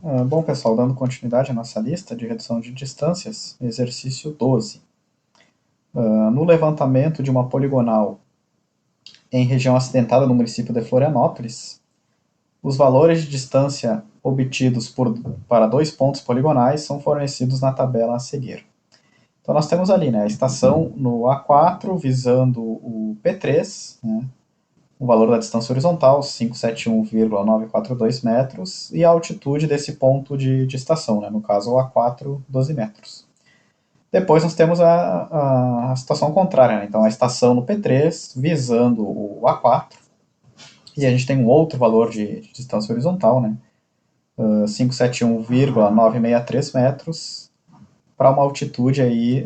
Bom, pessoal, dando continuidade à nossa lista de redução de distâncias, exercício 12. No levantamento de uma poligonal em região acidentada no município de Florianópolis, os valores de distância obtidos para dois pontos poligonais são fornecidos na tabela a seguir. Então nós temos ali, a estação no A4 visando o P3, o valor da distância horizontal, 571,942 metros, e a altitude desse ponto de estação, no caso o A4, 12 metros. Depois nós temos a situação contrária, então a estação no P3 visando o A4, e a gente tem um outro valor de distância horizontal, 571,963 metros, para uma altitude aí,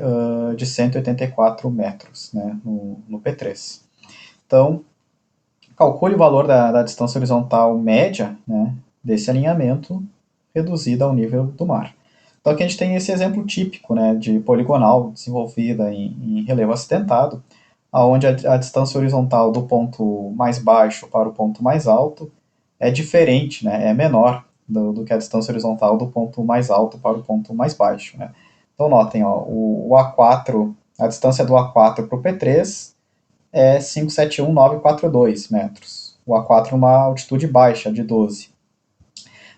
de 184 metros no P3. Então, calcule o valor da distância horizontal média desse alinhamento reduzida ao nível do mar. Então aqui a gente tem esse exemplo típico de poligonal desenvolvida em relevo acidentado, onde a distância horizontal do ponto mais baixo para o ponto mais alto é diferente, é menor do que a distância horizontal do ponto mais alto para o ponto mais baixo. Então notem, o A4, a distância do A4 para o P3 é 571,942 metros. O A4 numa altitude baixa, de 12.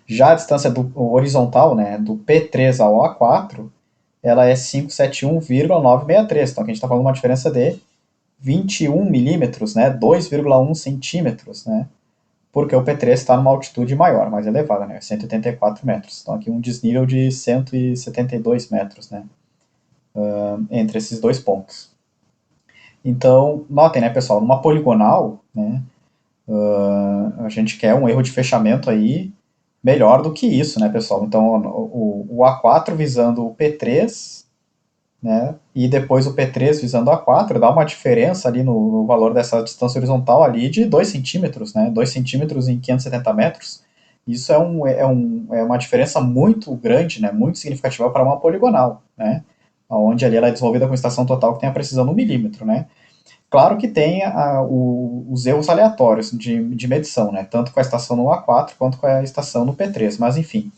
Já a distância horizontal, do P3 ao A4, ela é 571,963. Então aqui a gente está falando de uma diferença de 21 milímetros, 2,1 centímetros, porque o P3 está numa altitude maior, mais elevada, 184 metros. Então aqui um desnível de 172 metros, entre esses dois pontos. Então, notem, pessoal, numa poligonal, a gente quer um erro de fechamento aí melhor do que isso, pessoal? Então, o A4 visando o P3, e depois o P3 visando o A4, dá uma diferença ali no valor dessa distância horizontal ali de 2 centímetros, 2 centímetros em 570 metros. Isso é uma diferença muito grande, muito significativa para uma poligonal, onde ali ela é desenvolvida com estação total que tem a precisão no milímetro, Claro que tem os erros aleatórios de medição, tanto com a estação no A4 quanto com a estação no P3, mas enfim.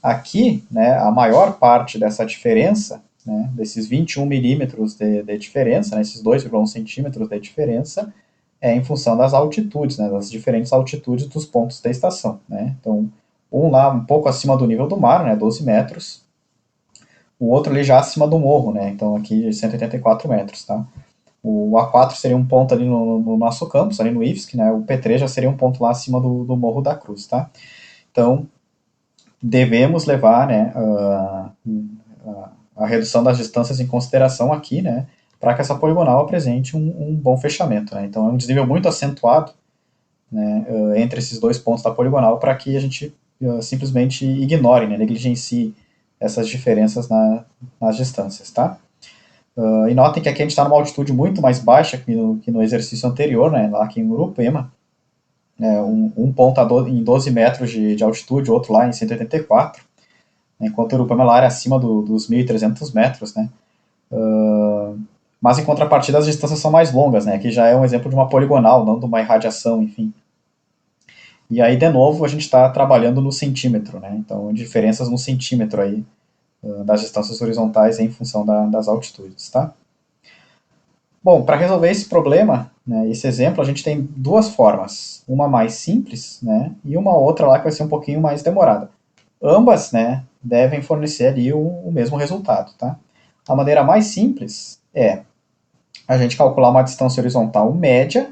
Aqui, a maior parte dessa diferença, desses 21 milímetros de diferença, esses 2,1 centímetros de diferença, é em função das altitudes, das diferentes altitudes dos pontos da estação. Então, um lá um pouco acima do nível do mar, 12 metros, o outro ali já acima do morro, então aqui 184 metros, tá? O A4 seria um ponto ali no nosso campus, ali no IFSC, o P3 já seria um ponto lá acima do Morro da Cruz, tá? Então, devemos levar a redução das distâncias em consideração aqui, para que essa poligonal apresente um bom fechamento. Então, é um desnível muito acentuado entre esses dois pontos da poligonal para que a gente simplesmente ignore, negligencie essas diferenças nas distâncias, tá? E notem que aqui a gente está numa altitude muito mais baixa que no exercício anterior, lá aqui em Urupema. Um ponto em 12 metros de altitude, outro lá em 184, enquanto Urupema é uma área acima dos 1.300 metros. Mas em contrapartida as distâncias são mais longas, aqui já é um exemplo de uma poligonal, não de uma irradiação, enfim. E aí, de novo, a gente está trabalhando no centímetro, então diferenças no centímetro aí, das distâncias horizontais em função das altitudes, tá? Bom, para resolver esse problema, esse exemplo, a gente tem duas formas. Uma mais simples, e uma outra lá que vai ser um pouquinho mais demorada. Ambas, devem fornecer ali o mesmo resultado, tá? A maneira mais simples é a gente calcular uma distância horizontal média,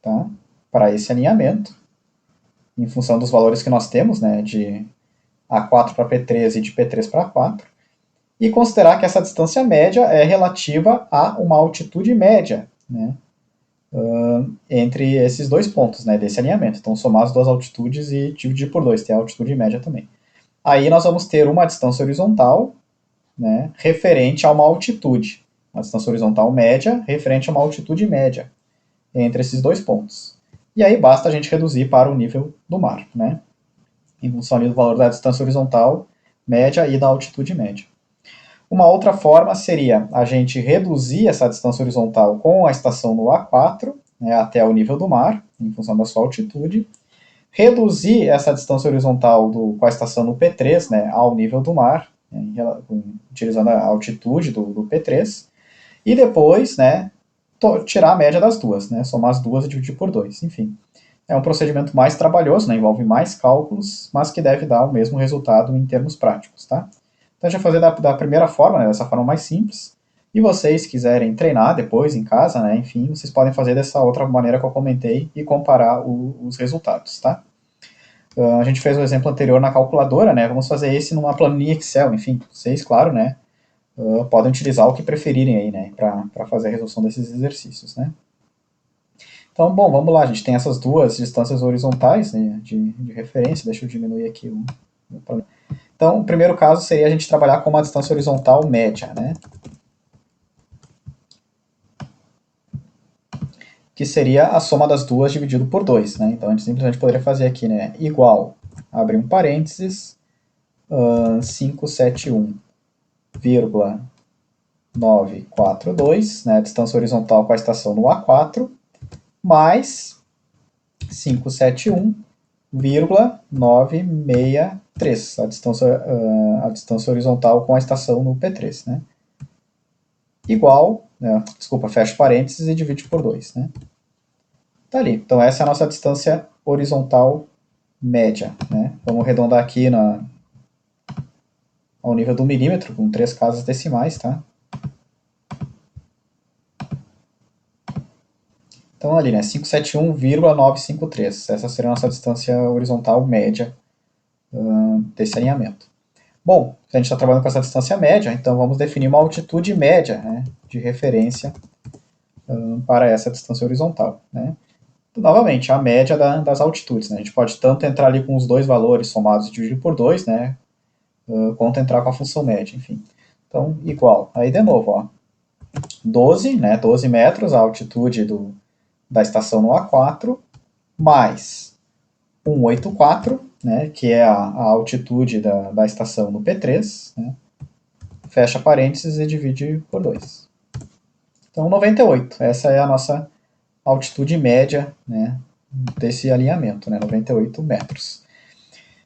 tá? Para esse alinhamento, em função dos valores que nós temos, de A4 para P3 e de P3 para A4, e considerar que essa distância média é relativa a uma altitude média, entre esses dois pontos, desse alinhamento. Então, somar as duas altitudes e dividir por 2, ter a altitude média também. Aí nós vamos ter uma distância horizontal, referente a uma altitude. Uma distância horizontal média referente a uma altitude média entre esses dois pontos. E aí basta a gente reduzir para o nível do mar, em função ali do valor da distância horizontal média e da altitude média. Uma outra forma seria a gente reduzir essa distância horizontal com a estação no A4, até o nível do mar, em função da sua altitude, reduzir essa distância horizontal com a estação no P3, né, ao nível do mar, né, utilizando a altitude do P3, e depois, né, tirar a média das duas, né, somar as duas e dividir por 2, enfim. É um procedimento mais trabalhoso, né, envolve mais cálculos, mas que deve dar o mesmo resultado em termos práticos, tá? Então a gente vai fazer da primeira forma, né, dessa forma mais simples, e vocês quiserem treinar depois em casa, né, enfim, vocês podem fazer dessa outra maneira que eu comentei e comparar os resultados, tá? A gente fez o exemplo anterior na calculadora, né, vamos fazer esse numa planilha Excel, enfim, vocês, claro, né, podem utilizar o que preferirem aí, né, para fazer a resolução desses exercícios, né. Então, bom, vamos lá, a gente tem essas duas distâncias horizontais, né, de referência, deixa eu diminuir aqui o. Então, o primeiro caso seria a gente trabalhar com uma distância horizontal média, né, que seria a soma das duas dividido por 2, né, então a gente simplesmente poderia fazer aqui, né, igual, abre um parênteses, 571,942, né, distância horizontal com a estação no A4, mais 571,963, a distância horizontal com a estação no P3, né? Igual, né, desculpa, fecha parênteses e divide por 2, né? Tá ali. Então essa é a nossa distância horizontal média, né? Vamos arredondar aqui ao nível do milímetro, com 3 casas decimais, tá? Então ali, né, 571,953. Essa seria a nossa distância horizontal média desse alinhamento. Bom, a gente está trabalhando com essa distância média, então vamos definir uma altitude média, né, de referência para essa distância horizontal, né. Novamente, a média das altitudes, né. A gente pode tanto entrar ali com os dois valores somados e dividir por 2, né, quanto entrar com a função média, enfim. Então, igual. Aí, de novo, ó, 12, né, 12 metros, a altitude da estação no A4, mais 184, né, que é a altitude da estação no P3, né, fecha parênteses e divide por 2. Então, 98, essa é a nossa altitude média, né, desse alinhamento, né, 98 metros.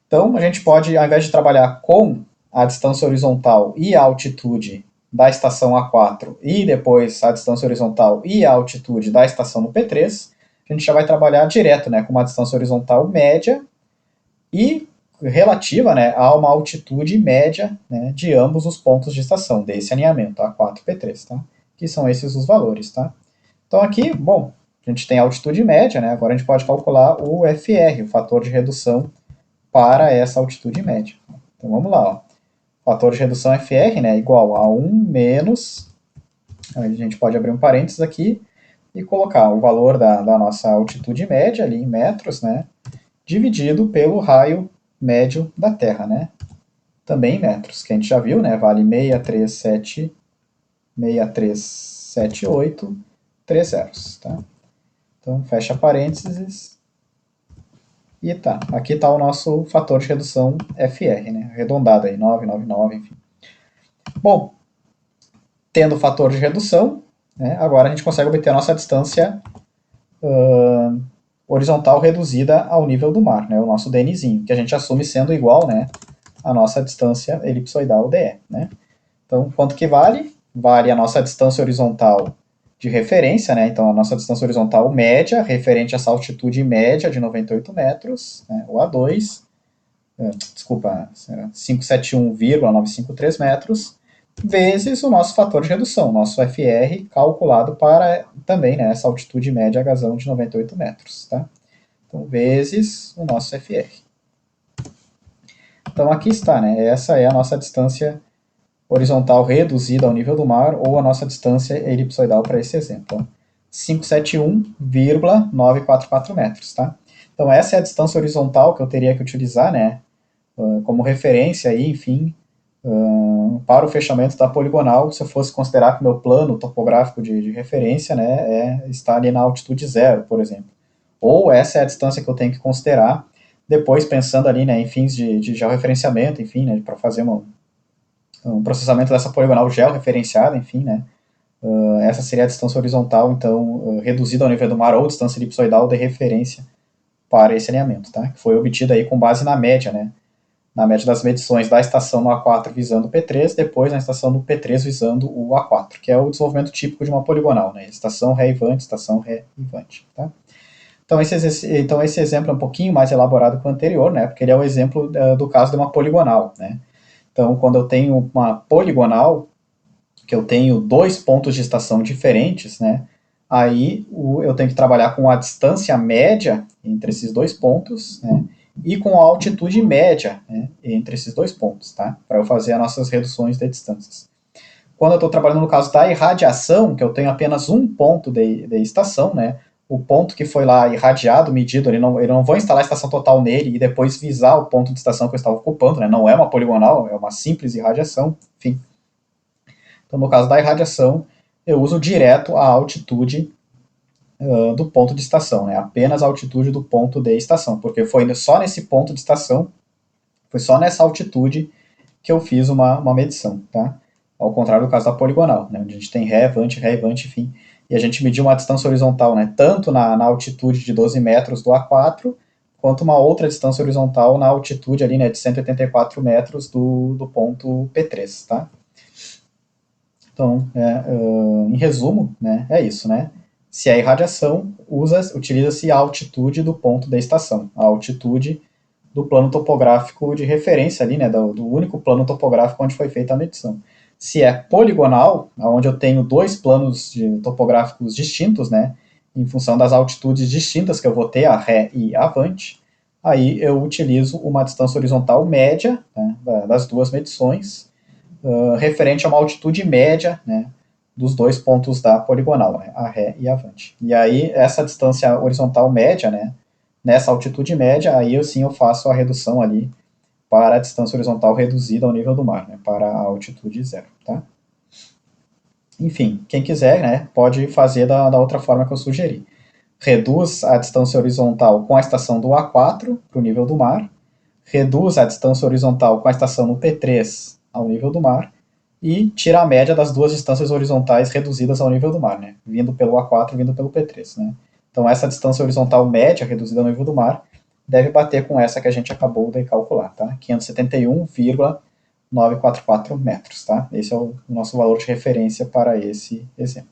Então, a gente pode, ao invés de trabalhar com a distância horizontal e a altitude da estação A4 e depois a distância horizontal e a altitude da estação no P3, a gente já vai trabalhar direto, né, com uma distância horizontal média e relativa, né, a uma altitude média, né, de ambos os pontos de estação desse alinhamento, A4 e P3, tá? Que são esses os valores, tá? Então aqui, bom, a gente tem a altitude média, né? Agora a gente pode calcular o FR, o fator de redução para essa altitude média. Então vamos lá, ó. Fator de redução FR, né, igual a 1 menos, a gente pode abrir um parênteses aqui e colocar o valor da nossa altitude média ali em metros, né, dividido pelo raio médio da Terra, né, também em metros, que a gente já viu, né, vale 63778 3 zeros, tá? Então fecha parênteses e tá, aqui está o nosso fator de redução FR, né, arredondado aí, 999, enfim. Bom, tendo o fator de redução, né, agora a gente consegue obter a nossa distância horizontal reduzida ao nível do mar, né, o nosso DNzinho, que a gente assume sendo igual, né, a nossa distância elipsoidal DE, né. Então, quanto que vale? Vale a nossa distância horizontal de referência, né, então a nossa distância horizontal média, referente a essa altitude média de 98 metros, né, o A2, desculpa, 571,953 metros, vezes o nosso fator de redução, nosso FR, calculado para também, né, essa altitude média a razão de 98 metros. Tá? Então, vezes o nosso FR. Então, aqui está, né, essa é a nossa distância horizontal reduzida ao nível do mar, ou a nossa distância elipsoidal para esse exemplo. 571,944 metros. Tá? Então, essa é a distância horizontal que eu teria que utilizar, né, como referência, aí, enfim, para o fechamento da poligonal, se eu fosse considerar que o meu plano topográfico de referência, né, está ali na altitude zero, por exemplo. Ou essa é a distância que eu tenho que considerar, depois pensando ali, né, em fins de georreferenciamento, enfim, né, para fazer um processamento dessa poligonal georreferenciada, enfim, né, essa seria a distância horizontal, então, reduzida ao nível do mar, ou distância elipsoidal de referência para esse alinhamento, tá? Que foi obtido aí com base na média, né? Na média das medições da estação no A4 visando o P3, depois na estação do P3 visando o A4, que é o desenvolvimento típico de uma poligonal, né? Estação ré-ivante, estação ré-ivante, tá? Então esse exemplo é um pouquinho mais elaborado que o anterior, né? Porque ele é o exemplo do caso de uma poligonal, né? Então, quando eu tenho uma poligonal, que eu tenho dois pontos de estação diferentes, né? Aí eu tenho que trabalhar com a distância média entre esses dois pontos, né? E com a altitude média, né, entre esses dois pontos, tá? Para eu fazer as nossas reduções de distâncias. Quando eu estou trabalhando no caso da irradiação, que eu tenho apenas um ponto de estação, né? O ponto que foi lá irradiado, medido, ele não vou instalar a estação total nele e depois visar o ponto de estação que eu estava ocupando, né? Não é uma poligonal, é uma simples irradiação, enfim. Então, no caso da irradiação, eu uso direto a altitude do ponto de estação, né? Apenas a altitude do ponto de estação, porque foi só nesse ponto de estação, foi só nessa altitude que eu fiz uma medição, tá? Ao contrário do caso da poligonal, né? Onde a gente tem ré-ivante, enfim, e a gente mediu uma distância horizontal, né? Tanto na altitude de 12 metros do A4, quanto uma outra distância horizontal na altitude ali, né, de 184 metros do ponto P3, tá? Então, em resumo, né, é isso, né? Se é irradiação, utiliza-se a altitude do ponto da estação, a altitude do plano topográfico de referência ali, né, do único plano topográfico onde foi feita a medição. Se é poligonal, onde eu tenho dois planos topográficos distintos, né, em função das altitudes distintas que eu vou ter, a ré e a avante, aí eu utilizo uma distância horizontal média, né, das duas medições, referente a uma altitude média, né, dos dois pontos da poligonal, né, a ré e a avante. E aí, essa distância horizontal média, né, nessa altitude média, aí eu faço a redução ali para a distância horizontal reduzida ao nível do mar, né, para a altitude zero, tá? Enfim, quem quiser, né, pode fazer da outra forma que eu sugeri. Reduz a distância horizontal com a estação do A4 para o nível do mar, reduz a distância horizontal com a estação no P3 ao nível do mar, e tira a média das duas distâncias horizontais reduzidas ao nível do mar, né? Vindo pelo A4 e vindo pelo P3, né? Então essa distância horizontal média reduzida ao nível do mar deve bater com essa que a gente acabou de calcular, tá? 571,944 metros, tá? Esse é o nosso valor de referência para esse exemplo.